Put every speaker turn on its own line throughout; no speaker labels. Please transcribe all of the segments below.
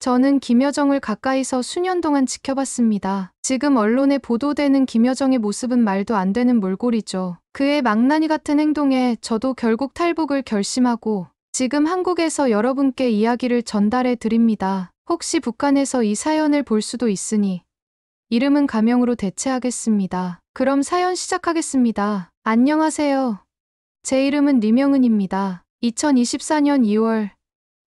저는 김여정을 가까이서 수년 동안 지켜봤습니다. 지금 언론에 보도되는 김여정의 모습은 말도 안 되는 몰골이죠. 그의 망나니 같은 행동에 저도 결국 탈북을 결심하고 지금 한국에서 여러분께 이야기를 전달해 드립니다. 혹시 북한에서 이 사연을 볼 수도 있으니 이름은 가명으로 대체하겠습니다. 그럼 사연 시작하겠습니다. 안녕하세요. 제 이름은 리명은입니다. 2024년 2월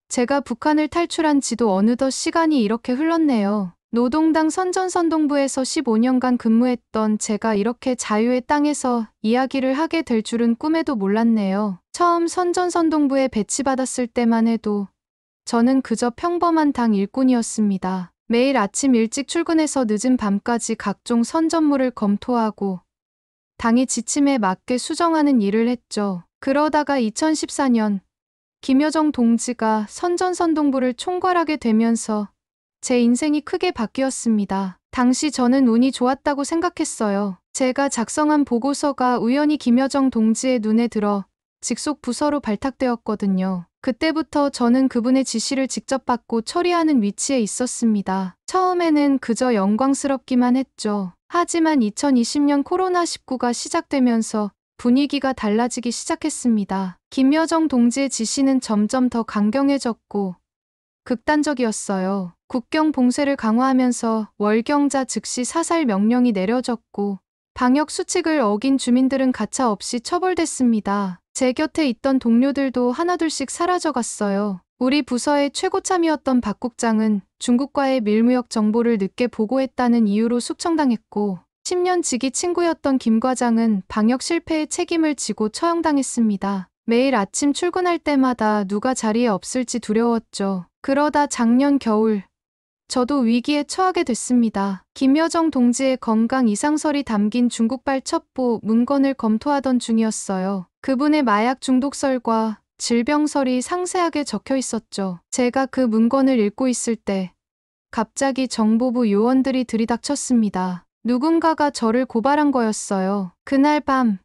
제가 북한을 탈출한 지도 어느덧 시간이 이렇게 흘렀네요. 노동당 선전선동부에서 15년간 근무했던 제가 이렇게 자유의 땅에서 이야기를 하게 될 줄은 꿈에도 몰랐네요. 처음 선전선동부에 배치받았을 때만 해도 저는 그저 평범한 당 일꾼이었습니다. 매일 아침 일찍 출근해서 늦은 밤까지 각종 선전물을 검토하고 당의 지침에 맞게 수정하는 일을 했죠. 그러다가 2014년 김여정 동지가 선전선동부를 총괄하게 되면서 제 인생이 크게 바뀌었습니다. 당시 저는 운이 좋았다고 생각했어요. 제가 작성한 보고서가 우연히 김여정 동지의 눈에 들어 직속 부서로 발탁되었거든요. 그때부터 저는 그분의 지시를 직접 받고 처리하는 위치에 있었습니다. 처음에는 그저 영광스럽기만 했죠. 하지만 2020년 코로나19가 시작되면서 분위기가 달라지기 시작했습니다. 김여정 동지의 지시는 점점 더 강경해졌고 극단적이었어요. 국경 봉쇄를 강화하면서 월경자 즉시 사살 명령이 내려졌고 방역 수칙을 어긴 주민들은 가차없이 처벌됐습니다. 제 곁에 있던 동료들도 하나둘씩 사라져갔어요. 우리 부서의 최고참이었던 박 국장은 중국과의 밀무역 정보를 늦게 보고했다는 이유로 숙청당했고 10년 지기 친구였던 김 과장은 방역 실패의 책임을 지고 처형당했습니다. 매일 아침 출근할 때마다 누가 자리에 없을지 두려웠죠. 그러다 작년 겨울 저도 위기에 처하게 됐습니다. 김여정 동지의 건강 이상설이 담긴 중국발 첩보 문건을 검토하던 중이었어요. 그분의 마약 중독설과 질병설이 상세하게 적혀 있었죠. 제가 그 문건을 읽고 있을 때 갑자기 정보부 요원들이 들이닥쳤습니다. 누군가가 저를 고발한 거였어요. 그날 밤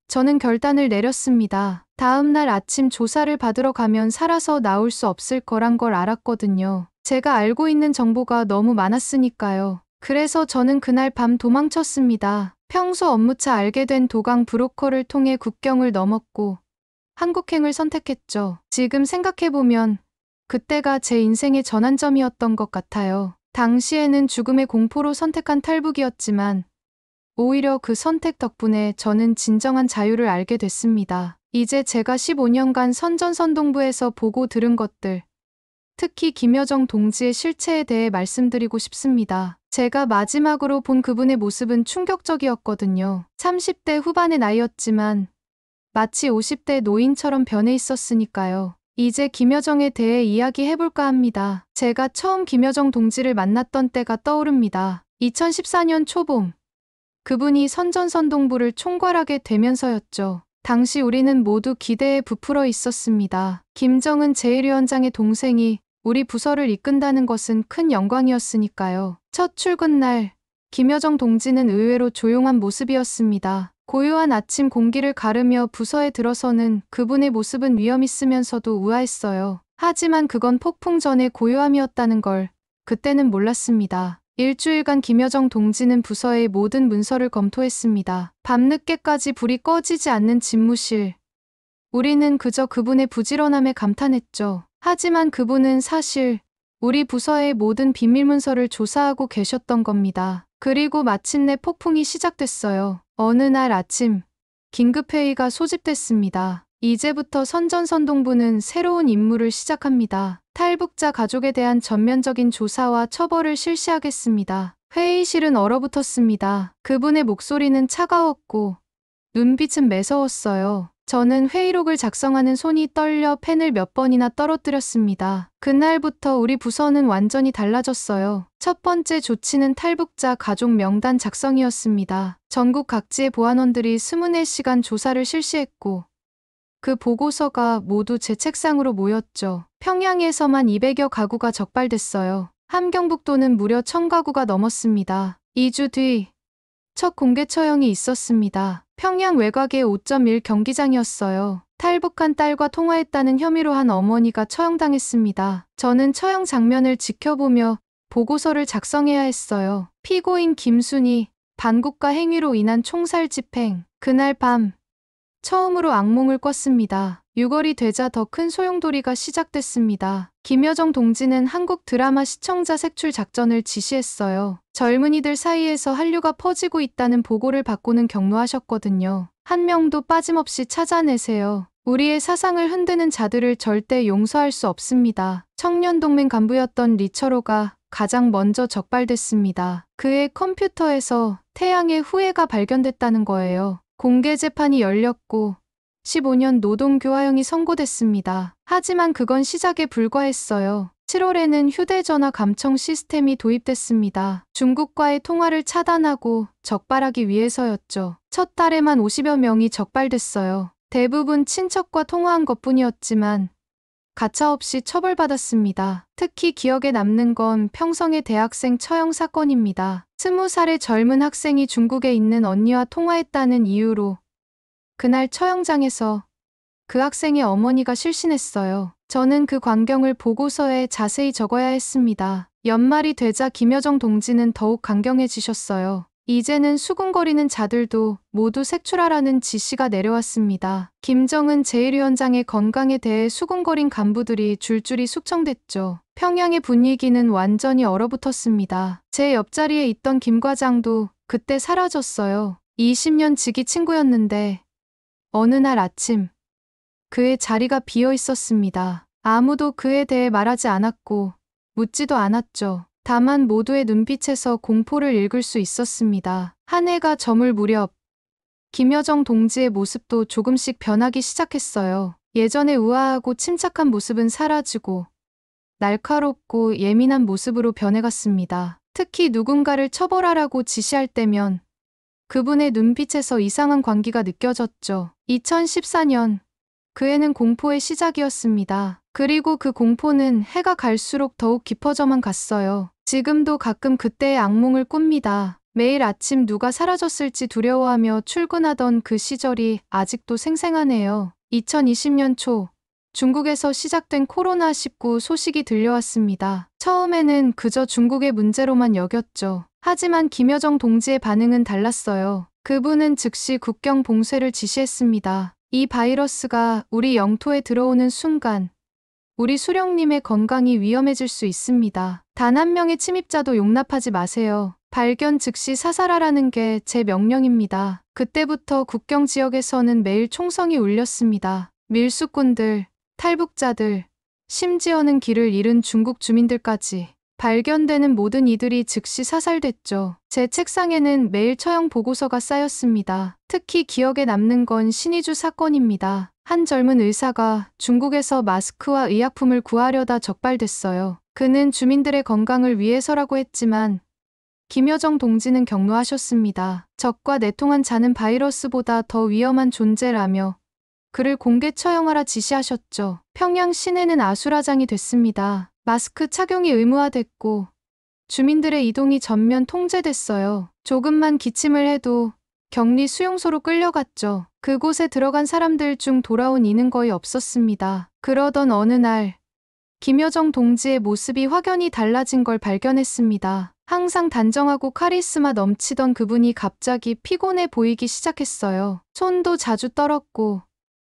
저는 결단을 내렸습니다. 다음 날 아침 조사를 받으러 가면 살아서 나올 수 없을 거란 걸 알았거든요. 제가 알고 있는 정보가 너무 많았으니까요. 그래서 저는 그날 밤 도망쳤습니다. 평소 업무차 알게 된 도강 브로커를 통해 국경을 넘었고 한국행을 선택했죠. 지금 생각해보면 그때가 제 인생의 전환점이었던 것 같아요. 당시에는 죽음의 공포로 선택한 탈북이었지만 오히려 그 선택 덕분에 저는 진정한 자유를 알게 됐습니다. 이제 제가 15년간 선전선동부에서 보고 들은 것들, 특히 김여정 동지의 실체에 대해 말씀드리고 싶습니다. 제가 마지막으로 본 그분의 모습은 충격적이었거든요. 30대 후반의 나이였지만 마치 50대 노인처럼 변해 있었으니까요. 이제 김여정에 대해 이야기해볼까 합니다. 제가 처음 김여정 동지를 만났던 때가 떠오릅니다. 2014년 초봄. 그분이 선전선동부를 총괄하게 되면서였죠. 당시 우리는 모두 기대에 부풀어 있었습니다. 김정은 제1위원장의 동생이 우리 부서를 이끈다는 것은 큰 영광이었으니까요. 첫 출근 날, 김여정 동지는 의외로 조용한 모습이었습니다. 고요한 아침 공기를 가르며 부서에 들어서는 그분의 모습은 위엄있으면서도 우아했어요. 하지만 그건 폭풍 전의 고요함이었다는 걸 그때는 몰랐습니다. 일주일간 김여정 동지는 부서의 모든 문서를 검토했습니다. 밤늦게까지 불이 꺼지지 않는 집무실. 우리는 그저 그분의 부지런함에 감탄했죠. 하지만 그분은 사실 우리 부서의 모든 비밀 문서를 조사하고 계셨던 겁니다. 그리고 마침내 폭풍이 시작됐어요. 어느 날 아침 긴급회의가 소집됐습니다. 이제부터 선전선동부는 새로운 임무를 시작합니다. 탈북자 가족에 대한 전면적인 조사와 처벌을 실시하겠습니다. 회의실은 얼어붙었습니다. 그분의 목소리는 차가웠고 눈빛은 매서웠어요. 저는 회의록을 작성하는 손이 떨려 펜을 몇 번이나 떨어뜨렸습니다. 그날부터 우리 부서는 완전히 달라졌어요. 첫 번째 조치는 탈북자 가족 명단 작성이었습니다. 전국 각지의 보안원들이 24시간 조사를 실시했고 그 보고서가 모두 제 책상으로 모였죠. 평양에서만 200여 가구가 적발됐어요. 함경북도는 무려 1000가구가 넘었습니다. 2주 뒤 첫 공개 처형이 있었습니다. 평양 외곽의 5.1 경기장이었어요. 탈북한 딸과 통화했다는 혐의로 한 어머니가 처형당했습니다. 저는 처형 장면을 지켜보며 보고서를 작성해야 했어요. 피고인 김순희, 반국가 행위로 인한 총살 집행. 그날 밤 처음으로 악몽을 꿨습니다. 6월이 되자 더 큰 소용돌이가 시작됐습니다. 김여정 동지는 한국 드라마 시청자 색출 작전을 지시했어요. 젊은이들 사이에서 한류가 퍼지고 있다는 보고를 받고는 격노하셨거든요. 한 명도 빠짐없이 찾아내세요. 우리의 사상을 흔드는 자들을 절대 용서할 수 없습니다. 청년동맹 간부였던 리처로가 가장 먼저 적발됐습니다. 그의 컴퓨터에서 태양의 후예가 발견됐다는 거예요. 공개 재판이 열렸고 15년 노동교화형이 선고됐습니다. 하지만 그건 시작에 불과했어요. 7월에는 휴대전화 감청 시스템이 도입됐습니다. 중국과의 통화를 차단하고 적발하기 위해서였죠. 첫 달에만 50여 명이 적발됐어요. 대부분 친척과 통화한 것뿐이었지만 가차없이 처벌받았습니다. 특히 기억에 남는 건 평성의 대학생 처형 사건입니다. 20살의 젊은 학생이 중국에 있는 언니와 통화했다는 이유로 그날 처형장에서 그 학생의 어머니가 실신했어요. 저는 그 광경을 보고서에 자세히 적어야 했습니다. 연말이 되자 김여정 동지는 더욱 강경해지셨어요. 이제는 수군거리는 자들도 모두 색출하라는 지시가 내려왔습니다. 김정은 제1위원장의 건강에 대해 수군거린 간부들이 줄줄이 숙청됐죠. 평양의 분위기는 완전히 얼어붙었습니다. 제 옆자리에 있던 김 과장도 그때 사라졌어요. 20년 지기 친구였는데 어느 날 아침 그의 자리가 비어 있었습니다. 아무도 그에 대해 말하지 않았고 묻지도 않았죠. 다만 모두의 눈빛에서 공포를 읽을 수 있었습니다. 한 해가 저물 무렵 김여정 동지의 모습도 조금씩 변하기 시작했어요. 예전의 우아하고 침착한 모습은 사라지고 날카롭고 예민한 모습으로 변해갔습니다. 특히 누군가를 처벌하라고 지시할 때면 그분의 눈빛에서 이상한 광기가 느껴졌죠. 2014년 그해는 공포의 시작이었습니다. 그리고 그 공포는 해가 갈수록 더욱 깊어져만 갔어요. 지금도 가끔 그때의 악몽을 꿉니다. 매일 아침 누가 사라졌을지 두려워하며 출근하던 그 시절이 아직도 생생하네요. 2020년 초 중국에서 시작된 코로나19 소식이 들려왔습니다. 처음에는 그저 중국의 문제로만 여겼죠. 하지만 김여정 동지의 반응은 달랐어요. 그분은 즉시 국경 봉쇄를 지시했습니다. 이 바이러스가 우리 영토에 들어오는 순간 우리 수령님의 건강이 위험해질 수 있습니다. 단 한 명의 침입자도 용납하지 마세요. 발견 즉시 사살하라는 게 제 명령입니다. 그때부터 국경 지역에서는 매일 총성이 울렸습니다. 밀수꾼들, 탈북자들, 심지어는 길을 잃은 중국 주민들까지 발견되는 모든 이들이 즉시 사살됐죠. 제 책상에는 매일 처형 보고서가 쌓였습니다. 특히 기억에 남는 건 신의주 사건입니다. 한 젊은 의사가 중국에서 마스크와 의약품을 구하려다 적발됐어요. 그는 주민들의 건강을 위해서라고 했지만 김여정 동지는 격노하셨습니다. 적과 내통한 자는 바이러스보다 더 위험한 존재라며 그를 공개 처형하라 지시하셨죠. 평양 시내는 아수라장이 됐습니다. 마스크 착용이 의무화됐고 주민들의 이동이 전면 통제됐어요. 조금만 기침을 해도 격리 수용소로 끌려갔죠. 그곳에 들어간 사람들 중 돌아온 이는 거의 없었습니다. 그러던 어느 날 김여정 동지의 모습이 확연히 달라진 걸 발견했습니다. 항상 단정하고 카리스마 넘치던 그분이 갑자기 피곤해 보이기 시작했어요. 손도 자주 떨었고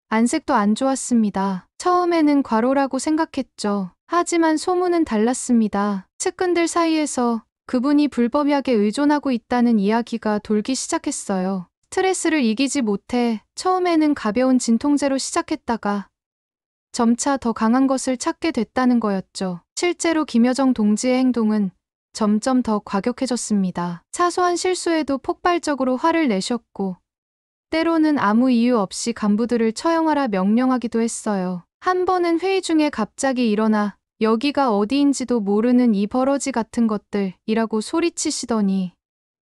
안색도 안 좋았습니다. 처음에는 과로라고 생각했죠. 하지만 소문은 달랐습니다. 측근들 사이에서 그분이 불법약에 의존하고 있다는 이야기가 돌기 시작했어요. 스트레스를 이기지 못해 처음에는 가벼운 진통제로 시작했다가 점차 더 강한 것을 찾게 됐다는 거였죠. 실제로 김여정 동지의 행동은 점점 더 과격해졌습니다. 사소한 실수에도 폭발적으로 화를 내셨고 때로는 아무 이유 없이 간부들을 처형하라 명령하기도 했어요. 한 번은 회의 중에 갑자기 일어나 여기가 어디인지도 모르는 이 버러지 같은 것들이라고 소리치시더니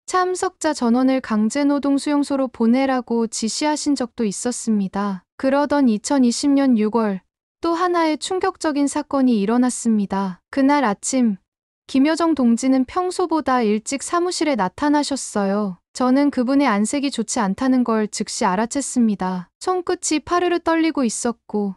참석자 전원을 강제노동 수용소로 보내라고 지시하신 적도 있었습니다. 그러던 2020년 6월 또 하나의 충격적인 사건이 일어났습니다. 그날 아침 김여정 동지는 평소보다 일찍 사무실에 나타나셨어요. 저는 그분의 안색이 좋지 않다는 걸 즉시 알아챘습니다. 손끝이 파르르 떨리고 있었고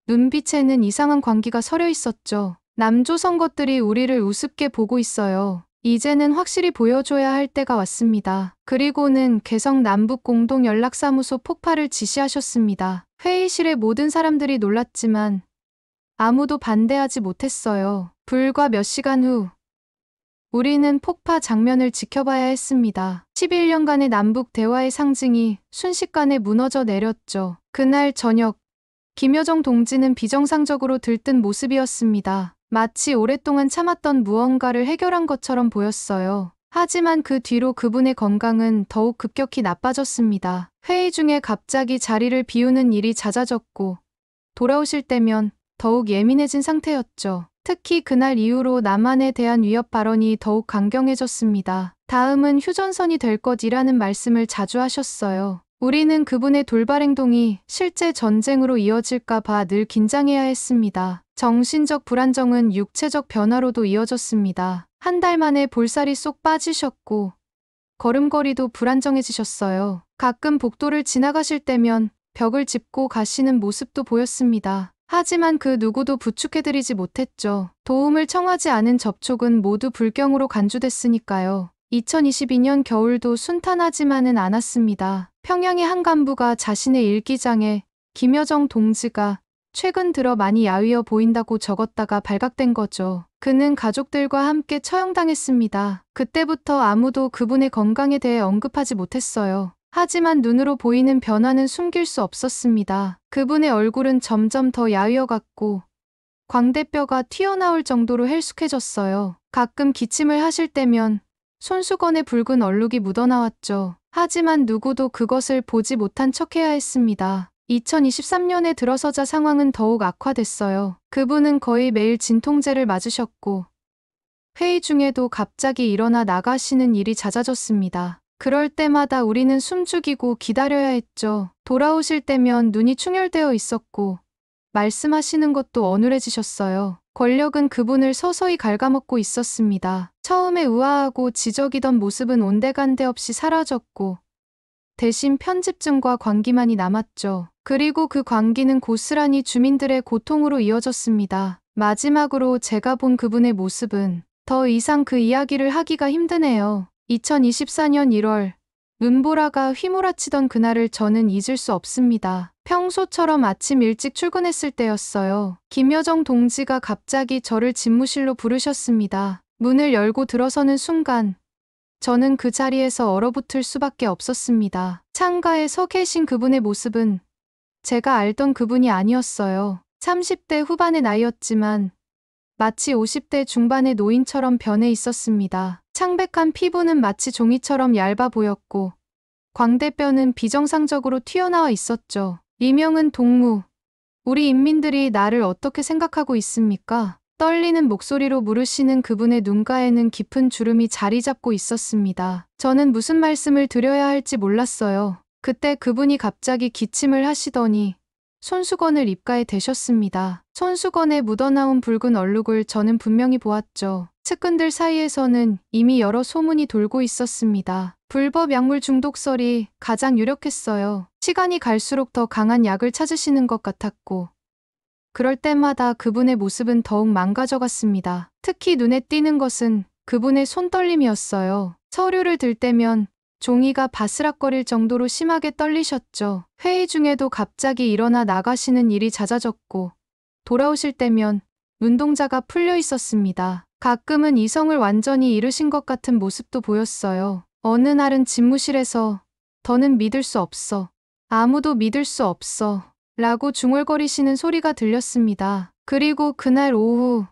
눈빛에는 이상한 광기가 서려 있었죠. 남조선 것들이 우리를 우습게 보고 있어요. 이제는 확실히 보여줘야 할 때가 왔습니다. 그리고는 개성 남북 공동 연락사무소 폭파를 지시하셨습니다. 회의실의 모든 사람들이 놀랐지만 아무도 반대하지 못했어요. 불과 몇 시간 후 우리는 폭파 장면을 지켜봐야 했습니다. 11년간의 남북 대화의 상징이 순식간에 무너져 내렸죠. 그날 저녁 김여정 동지는 비정상적으로 들뜬 모습이었습니다. 마치 오랫동안 참았던 무언가를 해결한 것처럼 보였어요. 하지만 그 뒤로 그분의 건강은 더욱 급격히 나빠졌습니다. 회의 중에 갑자기 자리를 비우는 일이 잦아졌고 돌아오실 때면 더욱 예민해진 상태였죠. 특히 그날 이후로 남한에 대한 위협 발언이 더욱 강경해졌습니다. 다음은 휴전선이 될 것이라는 말씀을 자주 하셨어요. 우리는 그분의 돌발 행동이 실제 전쟁으로 이어질까 봐 늘 긴장해야 했습니다. 정신적 불안정은 육체적 변화로도 이어졌습니다. 한 달 만에 볼살이 쏙 빠지셨고 걸음걸이도 불안정해지셨어요. 가끔 복도를 지나가실 때면 벽을 짚고 가시는 모습도 보였습니다. 하지만 그 누구도 부축해드리지 못했죠. 도움을 청하지 않은 접촉은 모두 불경으로 간주됐으니까요. 2022년 겨울도 순탄하지만은 않았습니다. 평양의 한 간부가 자신의 일기장에 김여정 동지가 최근 들어 많이 야위어 보인다고 적었다가 발각된 거죠. 그는 가족들과 함께 처형당했습니다. 그때부터 아무도 그분의 건강에 대해 언급하지 못했어요. 하지만 눈으로 보이는 변화는 숨길 수 없었습니다. 그분의 얼굴은 점점 더 야위어갔고 광대뼈가 튀어나올 정도로 헬쑥해졌어요. 가끔 기침을 하실 때면 손수건에 붉은 얼룩이 묻어나왔죠. 하지만 누구도 그것을 보지 못한 척해야 했습니다. 2023년에 들어서자 상황은 더욱 악화됐어요. 그분은 거의 매일 진통제를 맞으셨고 회의 중에도 갑자기 일어나 나가시는 일이 잦아졌습니다. 그럴 때마다 우리는 숨죽이고 기다려야 했죠. 돌아오실 때면 눈이 충혈되어 있었고 말씀하시는 것도 어눌해지셨어요. 권력은 그분을 서서히 갉아먹고 있었습니다. 처음에 우아하고 지적이던 모습은 온데간데 없이 사라졌고 대신 편집증과 광기만이 남았죠. 그리고 그 광기는 고스란히 주민들의 고통으로 이어졌습니다. 마지막으로 제가 본 그분의 모습은 더 이상 그 이야기를 하기가 힘드네요. 2024년 1월 눈보라가 휘몰아치던 그날을 저는 잊을 수 없습니다. 평소처럼 아침 일찍 출근했을 때였어요. 김여정 동지가 갑자기 저를 집무실로 부르셨습니다. 문을 열고 들어서는 순간 저는 그 자리에서 얼어붙을 수밖에 없었습니다. 창가에 서 계신 그분의 모습은 제가 알던 그분이 아니었어요. 30대 후반의 나이였지만 마치 50대 중반의 노인처럼 변해 있었습니다. 창백한 피부는 마치 종이처럼 얇아 보였고 광대뼈는 비정상적으로 튀어나와 있었죠. 이명은 동무, 우리 인민들이 나를 어떻게 생각하고 있습니까? 떨리는 목소리로 물으시는 그분의 눈가에는 깊은 주름이 자리 잡고 있었습니다. 저는 무슨 말씀을 드려야 할지 몰랐어요. 그때 그분이 갑자기 기침을 하시더니 손수건을 입가에 대셨습니다. 손수건에 묻어나온 붉은 얼룩을 저는 분명히 보았죠. 측근들 사이에서는 이미 여러 소문이 돌고 있었습니다. 불법 약물 중독설이 가장 유력했어요. 시간이 갈수록 더 강한 약을 찾으시는 것 같았고 그럴 때마다 그분의 모습은 더욱 망가져갔습니다. 특히 눈에 띄는 것은 그분의 손떨림이었어요. 서류를 들 때면 종이가 바스락거릴 정도로 심하게 떨리셨죠. 회의 중에도 갑자기 일어나 나가시는 일이 잦아졌고 돌아오실 때면 눈동자가 풀려 있었습니다. 가끔은 이성을 완전히 잃으신 것 같은 모습도 보였어요. 어느 날은 집무실에서 더는 믿을 수 없어. 아무도 믿을 수 없어. 라고 중얼거리시는 소리가 들렸습니다. 그리고 그날 오후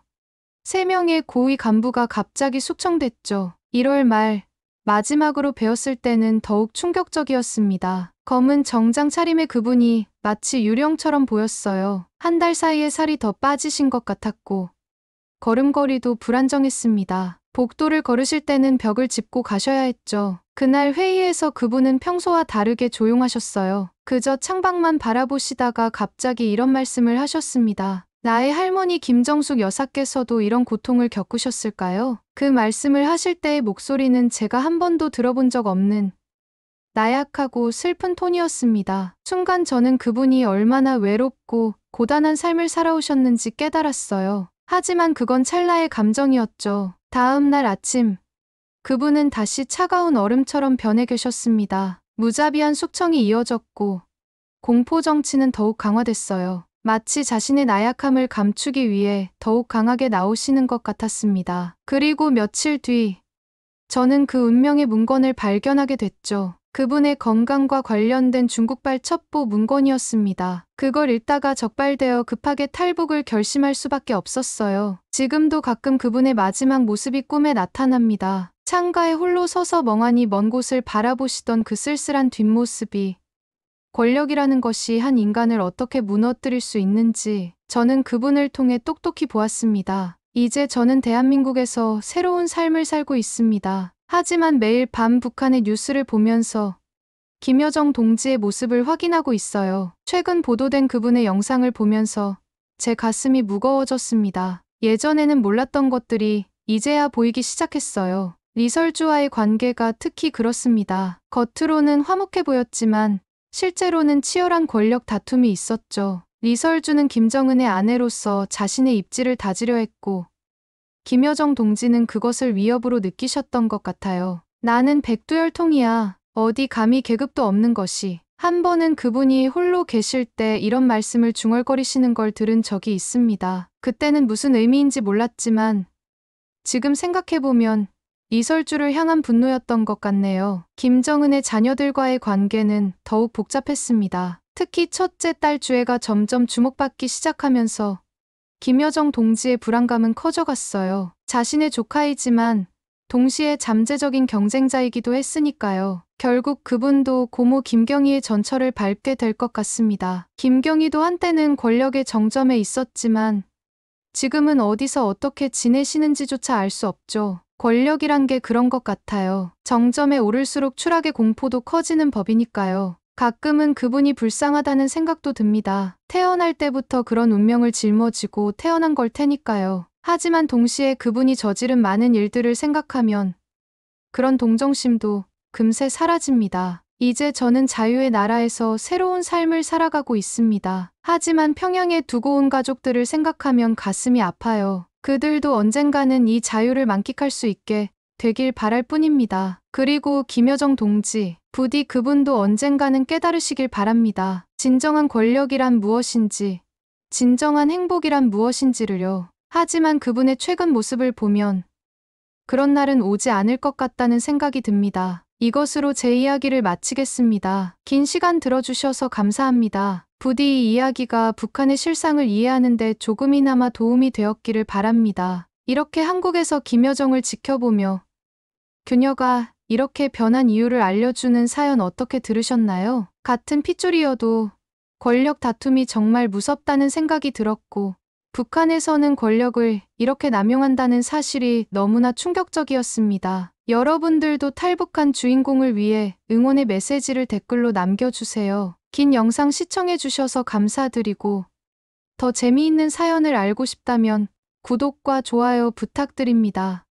3명의 고위 간부가 갑자기 숙청됐죠. 1월 말 마지막으로 뵈었을 때는 더욱 충격적이었습니다. 검은 정장 차림의 그분이 마치 유령처럼 보였어요. 한 달 사이에 살이 더 빠지신 것 같았고 걸음걸이도 불안정했습니다. 복도를 걸으실 때는 벽을 짚고 가셔야 했죠. 그날 회의에서 그분은 평소와 다르게 조용하셨어요. 그저 창밖만 바라보시다가 갑자기 이런 말씀을 하셨습니다. 나의 할머니 김정숙 여사께서도 이런 고통을 겪으셨을까요? 그 말씀을 하실 때의 목소리는 제가 한 번도 들어본 적 없는 나약하고 슬픈 톤이었습니다. 순간 저는 그분이 얼마나 외롭고 고단한 삶을 살아오셨는지 깨달았어요. 하지만 그건 찰나의 감정이었죠. 다음 날 아침, 그분은 다시 차가운 얼음처럼 변해 계셨습니다. 무자비한 숙청이 이어졌고 공포 정치는 더욱 강화됐어요. 마치 자신의 나약함을 감추기 위해 더욱 강하게 나오시는 것 같았습니다. 그리고 며칠 뒤, 저는 그 운명의 문건을 발견하게 됐죠. 그분의 건강과 관련된 중국발 첩보 문건이었습니다. 그걸 읽다가 적발되어 급하게 탈북을 결심할 수밖에 없었어요. 지금도 가끔 그분의 마지막 모습이 꿈에 나타납니다. 창가에 홀로 서서 멍하니 먼 곳을 바라보시던 그 쓸쓸한 뒷모습이, 권력이라는 것이 한 인간을 어떻게 무너뜨릴 수 있는지 저는 그분을 통해 똑똑히 보았습니다. 이제 저는 대한민국에서 새로운 삶을 살고 있습니다. 하지만 매일 밤 북한의 뉴스를 보면서 김여정 동지의 모습을 확인하고 있어요. 최근 보도된 그분의 영상을 보면서 제 가슴이 무거워졌습니다. 예전에는 몰랐던 것들이 이제야 보이기 시작했어요. 리설주와의 관계가 특히 그렇습니다. 겉으로는 화목해 보였지만 실제로는 치열한 권력 다툼이 있었죠. 리설주는 김정은의 아내로서 자신의 입지를 다지려 했고, 김여정 동지는 그것을 위협으로 느끼셨던 것 같아요. 나는 백두혈통이야. 어디 감히 계급도 없는 것이. 한 번은 그분이 홀로 계실 때 이런 말씀을 중얼거리시는 걸 들은 적이 있습니다. 그때는 무슨 의미인지 몰랐지만 지금 생각해보면 리설주를 향한 분노였던 것 같네요. 김정은의 자녀들과의 관계는 더욱 복잡했습니다. 특히 첫째 딸 주애가 점점 주목받기 시작하면서 김여정 동지의 불안감은 커져갔어요. 자신의 조카이지만 동시에 잠재적인 경쟁자이기도 했으니까요. 결국 그분도 고모 김경희의 전철을 밟게 될 것 같습니다. 김경희도 한때는 권력의 정점에 있었지만 지금은 어디서 어떻게 지내시는지조차 알 수 없죠. 권력이란 게 그런 것 같아요. 정점에 오를수록 추락의 공포도 커지는 법이니까요. 가끔은 그분이 불쌍하다는 생각도 듭니다. 태어날 때부터 그런 운명을 짊어지고 태어난 걸 테니까요. 하지만 동시에 그분이 저지른 많은 일들을 생각하면 그런 동정심도 금세 사라집니다. 이제 저는 자유의 나라에서 새로운 삶을 살아가고 있습니다. 하지만 평양에 두고 온 가족들을 생각하면 가슴이 아파요. 그들도 언젠가는 이 자유를 만끽할 수 있게 되길 바랄 뿐입니다. 그리고 김여정 동지, 부디 그분도 언젠가는 깨달으시길 바랍니다. 진정한 권력이란 무엇인지, 진정한 행복이란 무엇인지를요. 하지만 그분의 최근 모습을 보면 그런 날은 오지 않을 것 같다는 생각이 듭니다. 이것으로 제 이야기를 마치겠습니다. 긴 시간 들어주셔서 감사합니다. 부디 이 이야기가 북한의 실상을 이해하는 데 조금이나마 도움이 되었기를 바랍니다. 이렇게 한국에서 김여정을 지켜보며 그녀가 이렇게 변한 이유를 알려주는 사연 어떻게 들으셨나요? 같은 핏줄이어도 권력 다툼이 정말 무섭다는 생각이 들었고, 북한에서는 권력을 이렇게 남용한다는 사실이 너무나 충격적이었습니다. 여러분들도 탈북한 주인공을 위해 응원의 메시지를 댓글로 남겨주세요. 긴 영상 시청해주셔서 감사드리고, 더 재미있는 사연을 알고 싶다면 구독과 좋아요 부탁드립니다.